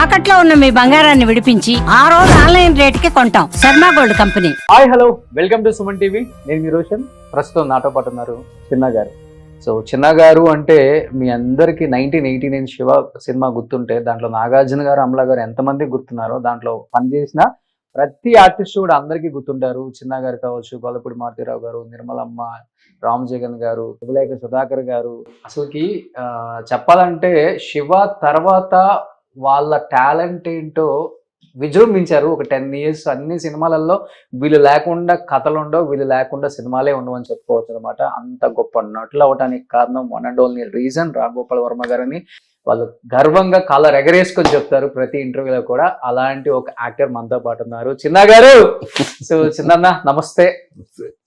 తాకట్లో ఉన్న మీ బంగారాన్ని విడిపించి ఆ రోజు ఆన్లైన్ రేటుకి కొంటాం. Sharma gold company. Hi hello, welcome to Suman TV. నేను మీ రోషన్. ప్రస్తుతం నాతో పాటు ఉన్నారు చిన్న గారు. సో చిన్న గారు అంటే మీ అందరికి 1989 శివ సినిమా గుర్తుంటే దాంట్లో నాగార్జున గారు, అమలా గారు ఎంతమంది గుర్తున్నారో, దాంట్లో పనిచేసిన ప్రతి ఆర్టిస్ట్ కూడా అందరికీ గుర్తుంటారు. చిన్న గారు కావచ్చు, గొల్లపూడి మారుతీరావు గారు, నిర్మలమ్మ, రామ్ జగన్ గారు, శుభలేఖ సుధాకర్ గారు. అసలుకి చెప్పాలంటే శివ తర్వాత వాళ్ళ టాలెంట్ ఏంటో విజృంభించారు. ఒక 10 years అన్ని సినిమాలలో వీళ్ళు లేకుండా కథలు ఉండవు, వీళ్ళు లేకుండా సినిమాలే ఉండవు అని చెప్పుకోవచ్చు అనమాట. అంత గొప్ప నటులు అవడానికి కారణం one and only reason Ram Gopal Varma గారని వాళ్ళు గర్వంగా కాలర్ ఎగరేసుకొని చెప్తారు ప్రతి ఇంటర్వ్యూలో కూడా. అలాంటి ఒక యాక్టర్ మనతో పాటు ఉన్నారు, చిన్న గారు. సో చిన్న నమస్తే.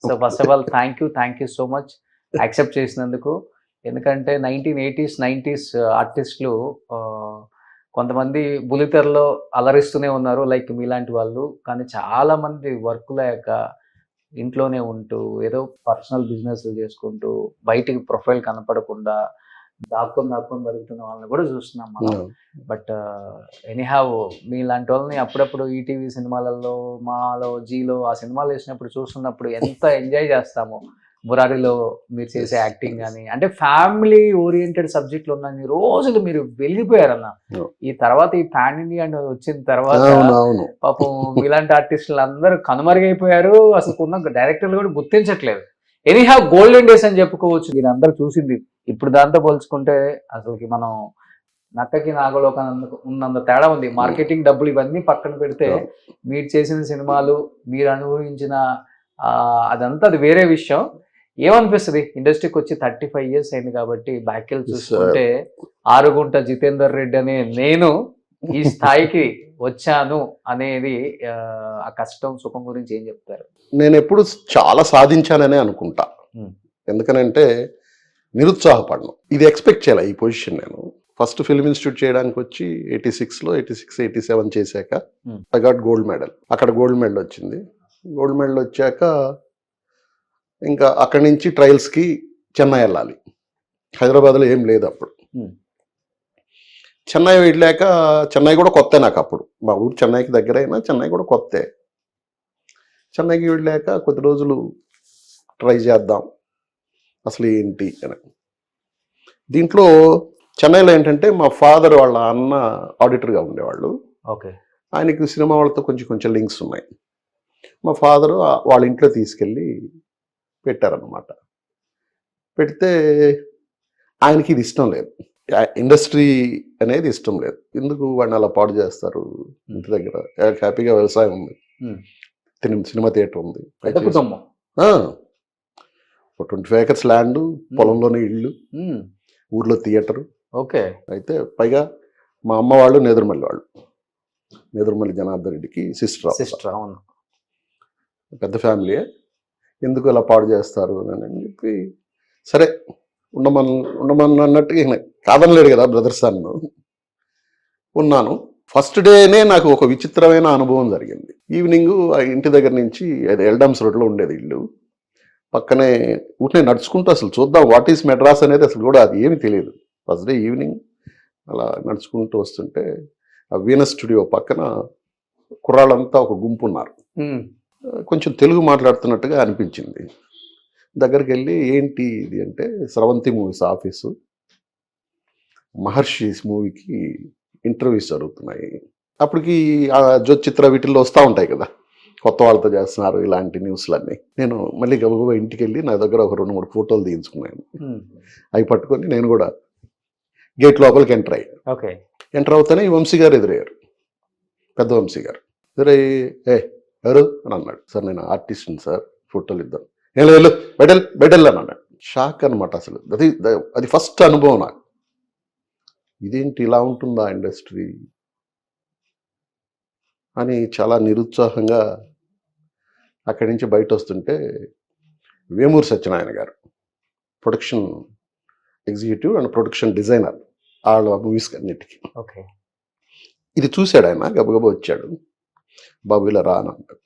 So first of all thank you so much accept చేసినందుకు. ఎందుకంటే 1980s 90s ఆర్టిస్టులు కొంతమంది బులితెరలో అలరిస్తూనే ఉన్నారు, లైక్ మీలాంటి వాళ్ళు. కానీ చాలా మంది వర్క్ లేక ఇంట్లోనే ఉంటూ ఏదో పర్సనల్ బిజినెస్ చేసుకుంటూ బయటికి ప్రొఫైల్ కనపడకుండా దాక్కుని బతుకుతున్న వాళ్ళని కూడా చూస్తున్నాం మనం. బట్ ఎనీహావ్ మీలాంటి వాళ్ళని అప్పుడప్పుడు ఈటీవీ సినిమాలలో, మాలో, జీలో ఆ సినిమాలు వేసినప్పుడు చూస్తున్నప్పుడు ఎంత ఎంజాయ్ చేస్తాము. మురారిలో మీరు చేసే యాక్టింగ్ కానీ, అంటే ఫ్యామిలీ ఓరియంటెడ్ సబ్జెక్టులు ఉన్న రోజులు మీరు వెళ్ళిపోయారన్న. ఈ తర్వాత ఈ పాన్ ఇండియా వచ్చిన తర్వాత పాపం ఇలాంటి ఆర్టిస్టులు అందరూ కనుమరుగైపోయారు. అసలు ఉన్న డైరెక్టర్లు కూడా గుర్తించట్లేదు. ఎనీహావ్ గోల్డెన్ డేస్ అని చెప్పుకోవచ్చు. మీరు అందరూ చూసింది ఇప్పుడు దాంతో పోల్చుకుంటే అసలుకి మనం నక్కకి నాగలోకం ఉన్నంత తేడా ఉంది. మార్కెటింగ్ డబ్బులు ఇవన్నీ పక్కన పెడితే మీరు చేసిన సినిమాలు, మీరు అనుభవించిన అదంతా అది వేరే విషయం. ఏమనిపిస్తుంది ఇండస్ట్రీకి వచ్చి 35 years అయింది కాబట్టి బ్యాక్ వెళ్ళి చూసుకుంటే ఆరుగుంట జితేందర్ రెడ్డి అనే నేను ఈ స్థాయికి వచ్చాను అనేది ఆ కష్టం సుఖం గురించి ఏం చెప్తారు? నేను ఎప్పుడు చాలా సాధించాననే అనుకుంటా. ఎందుకనంటే నిరుత్సాహపడను. ఇది ఎక్స్పెక్ట్ చేయాలి ఈ పొజిషన్. నేను ఫస్ట్ ఫిల్మ్ ఇన్స్టిట్యూట్ చేయడానికి వచ్చి 86లో 87 చేశాక ఐ గాట్ గోల్డ్ మెడల్. అక్కడ గోల్డ్ మెడల్ వచ్చింది. గోల్డ్ మెడల్ వచ్చాక ఇంకా అక్కడి నుంచి ట్రయల్స్కి చెన్నై వెళ్ళాలి. హైదరాబాద్లో ఏం లేదు అప్పుడు. చెన్నై వెళ్ళాక, చెన్నై కూడా కొత్త నాకు అప్పుడు. మా ఊరు చెన్నైకి దగ్గర అయినా చెన్నై కూడా కొత్తే. చెన్నైకి వెళ్ళాక కొద్ది రోజులు ట్రై చేద్దాం అసలు ఏంటి అని. దీంట్లో చెన్నైలో ఏంటంటే మా ఫాదర్ వాళ్ళ అన్న ఆడిటర్గా ఉండేవాళ్ళు. ఓకే. ఆయనకి సినిమా వాళ్ళతో కొంచెం లింక్స్ ఉన్నాయి. మా ఫాదరు వాళ్ళ ఇంట్లో తీసుకెళ్ళి పెట్టారన్నమాట. పెడితే ఆయనకి ఇది ఇష్టం లేదు, ఇండస్ట్రీ అనేది ఇష్టం లేదు. ఎందుకు వాడిని అలా పాడు చేస్తారు, ఇంటి దగ్గర హ్యాపీగా వ్యవసాయం ఉంది, సినిమా థియేటర్ ఉంది, 25 acres ల్యాండ్, పొలంలోనే ఇల్లు, ఊర్లో థియేటరు. ఓకే. అయితే పైగా మా అమ్మ వాళ్ళు నేదురుమల్లి వాళ్ళు, నేదురుమల్లి జనార్దన్ రెడ్డికి సిస్టర్. అవును, పెద్ద ఫ్యామిలీయే. ఎందుకు ఇలా పాడు చేస్తారు అని చెప్పి సరే ఉండమని అన్నట్టుగా కాదనలేడు కదా బ్రదర్స్ అన్ను. ఉన్నాను. ఫస్ట్ డేనే నాకు ఒక విచిత్రమైన అనుభవం జరిగింది. ఈవినింగ్ ఇంటి దగ్గర నుంచి అది ఎల్డమ్స్ రోడ్లో ఉండేది ఇల్లు. పక్కనే ఊరినే నడుచుకుంటూ అసలు చూద్దాం వాట్ ఈస్ మెడ్రాస్ అనేది అసలు కూడా అది ఏమి తెలియదు. ఫస్ట్ డే ఈవినింగ్ అలా నడుచుకుంటూ వస్తుంటే ఆ వీనస్ స్టూడియో పక్కన కుర్రాళ్ళంతా ఒక గుంపు ఉన్నారు. కొంచెం తెలుగు మాట్లాడుతున్నట్టుగా అనిపించింది. దగ్గరికి వెళ్ళి ఏంటి ఇది అంటే స్రవంతి మూవీస్ ఆఫీసు, మహర్షిస్ మూవీకి ఇంటర్వ్యూస్ జరుగుతున్నాయి. అప్పటికి జ్యోతిచిత్ర వీటిల్లో వస్తూ ఉంటాయి కదా, కొత్త వాళ్ళతో చేస్తున్నారు ఇలాంటి న్యూస్లన్నీ. నేను మళ్ళీ గబగబా ఇంటికి వెళ్ళి నా దగ్గర ఒక 2-3 ఫోటోలు తీయించుకున్నాను. అవి పట్టుకొని నేను కూడా గేట్ లోపలికి ఎంటర్ అయ్యాను. ఓకే. ఎంటర్ అవుతానే ఈ వంశీ గారు ఎదురయ్యారు, పెద్ద వంశీ గారు. ఎదురయ్యి ఎవరు అని అన్నాడు. సార్ నేను ఆర్టిస్ట్ని సార్, ఫోటోలు ఇద్దాం. వెళ్ళు బయటెల్ అని అన్నాడు. షాక్ అనమాట అసలు. అది ఫస్ట్ అనుభవం నాకు. ఇదేంటి ఇలా ఉంటుందా ఇండస్ట్రీ అని చాలా నిరుత్సాహంగా అక్కడి నుంచి బయట వస్తుంటే వేమూరు సత్యనారాయణ గారు production executive and production designer వాళ్ళ మూవీస్ అన్నిటికీ. ఓకే. ఇది చూశాడు ఆయన, గబగబా వచ్చాడు. బాబు ఇలా రా అని అన్నాడు.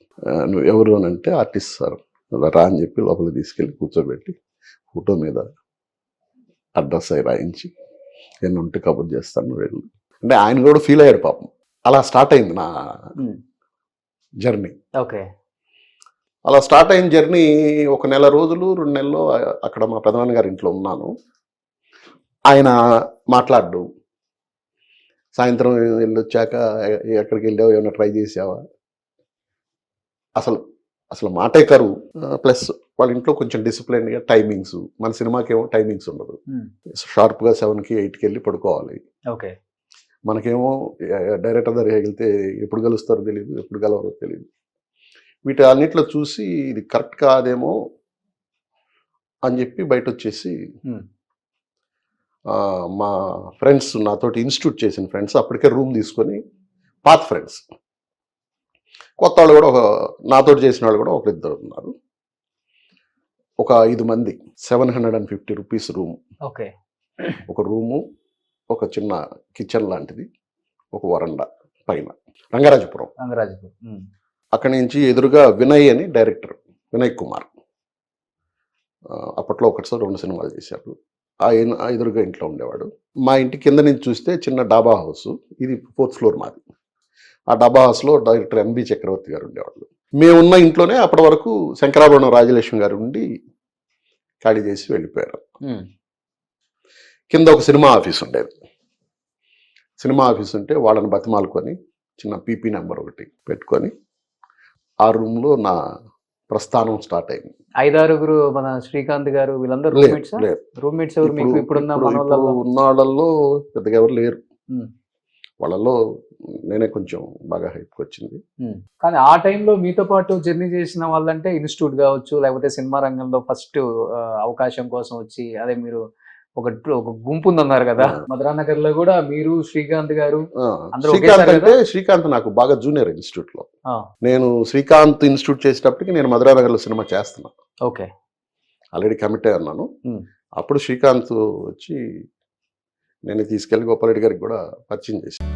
నువ్వు ఎవరు అని అంటే ఆర్టిస్ట్ సార్. ఇలా రా అని చెప్పి లోపలికి తీసుకెళ్ళి కూర్చోబెట్టి ఫోటో మీద అడ్రస్ అయి రాయించి నేను ఉంటే కబుర్ చేస్తాను వెళ్ళు అంటే ఆయన కూడా ఫీల్ అయ్యాడు పాపం. అలా స్టార్ట్ అయింది నా జర్నీ. ఓకే. అలా స్టార్ట్ అయిన జర్నీ ఒక నెల రోజులు 2 నెలలు అక్కడ మా పెదనాన్న గారి ఇంట్లో ఉన్నాను. ఆయన మాట్లాడు, సాయంత్రం వెళ్ళొచ్చాక ఎక్కడికి వెళ్ళావు, ఏమైనా ట్రై చేసావా, అసలు అసలు మాటే కరువు. ప్లస్ వాళ్ళ ఇంట్లో కొంచెం డిసిప్లిన్గా టైమింగ్స్, మన సినిమాకి ఏమో టైమింగ్స్ ఉండదు. షార్ప్గా 7కి 8కి వెళ్ళి పడుకోవాలి. ఓకే. మనకేమో డైరెక్టర్ దగ్గర వెళ్తే ఎప్పుడు కలుస్తారో తెలియదు, ఎప్పుడు కలవరో తెలియదు. వీటి అన్నిట్లో చూసి ఇది కరెక్ట్ కాదేమో అని చెప్పి బయట వచ్చేసి మా ఫ్రెండ్స్, నాతోటి ఇన్స్టిట్యూట్ చేసిన ఫ్రెండ్స్ అప్పటికే రూమ్ తీసుకొని, పాత ఫ్రెండ్స్, కొత్త వాళ్ళు కూడా నాతోటి చేసిన వాళ్ళు కూడా ఒకరిద్దరు ఉన్నారు. ఒక 5 మంది, 750 రూపీస్ రూమ్. ఓకే. ఒక రూము, ఒక చిన్న కిచెన్ లాంటిది, ఒక వరండా పైన, రంగరాజపురం. అక్కడి నుంచి ఎదురుగా వినయ్ అని డైరెక్టర్, వినయ్ కుమార్, అప్పట్లో ఒకటిసారి 2 సినిమాలు చేశారు. ఆయన ఎదురుగా ఇంట్లో ఉండేవాడు. మా ఇంటి కింద నుంచి చూస్తే చిన్న డాబా హౌస్, ఇది 4th ఫ్లోర్ మాది. ఆ డాబా హౌస్లో డైరెక్టర్ ఎంబి చక్రవర్తి గారు ఉండేవాళ్ళు. మేమున్న ఇంట్లోనే అప్పటి వరకు శంకరాభరణం రాజలక్ష్మి గారు ఉండి ఖాళీ చేసి వెళ్ళిపోయారు. కింద ఒక సినిమా ఆఫీస్ ఉండేది. సినిమా ఆఫీస్ ఉంటే వాళ్ళని బతిమాలుకొని చిన్న పీపీ నెంబర్ ఒకటి పెట్టుకొని ఆ రూమ్లో నా ప్రస్థానం స్టార్ట్ అయింది. 5-6 మన శ్రీకాంత్ గారు వీళ్ళందరూ రూమ్మేట్స్ ఎవరు మీకు ఇప్పుడున్న ఉన్నాళ్ళల్లో పెద్దగా ఎవరు లేరు. వాళ్ళల్లో నేనే కొంచెం బాగా హైప్కి వచ్చింది. కానీ ఆ టైంలో మీతో పాటు జర్నీ చేసిన వాళ్ళంటే ఇన్స్టిట్యూట్ కావచ్చు, లేకపోతే సినిమా రంగంలో ఫస్ట్ అవకాశం కోసం వచ్చి, అదే మీరు ఒక గుంపు ఉందన్నారు కదా, మధురానగర్ లో కూడా మీరు శ్రీకాంత్ గారు. శ్రీకాంత్ నాకు బాగా జూనియర్ ఇన్స్టిట్యూట్ లో. నేను శ్రీకాంత్ ఇన్స్టిట్యూట్ చేసేటప్పటికి నేను మధురానగర్ లో సినిమా చేస్తున్నా. ఓకే. ఆల్రెడీ కమిట్ అయి ఉన్నాను. అప్పుడు శ్రీకాంత్ వచ్చి నేను తీసుకెళ్లి గోపాలరెడ్డి గారికి కూడా పరిచయం చేశాను.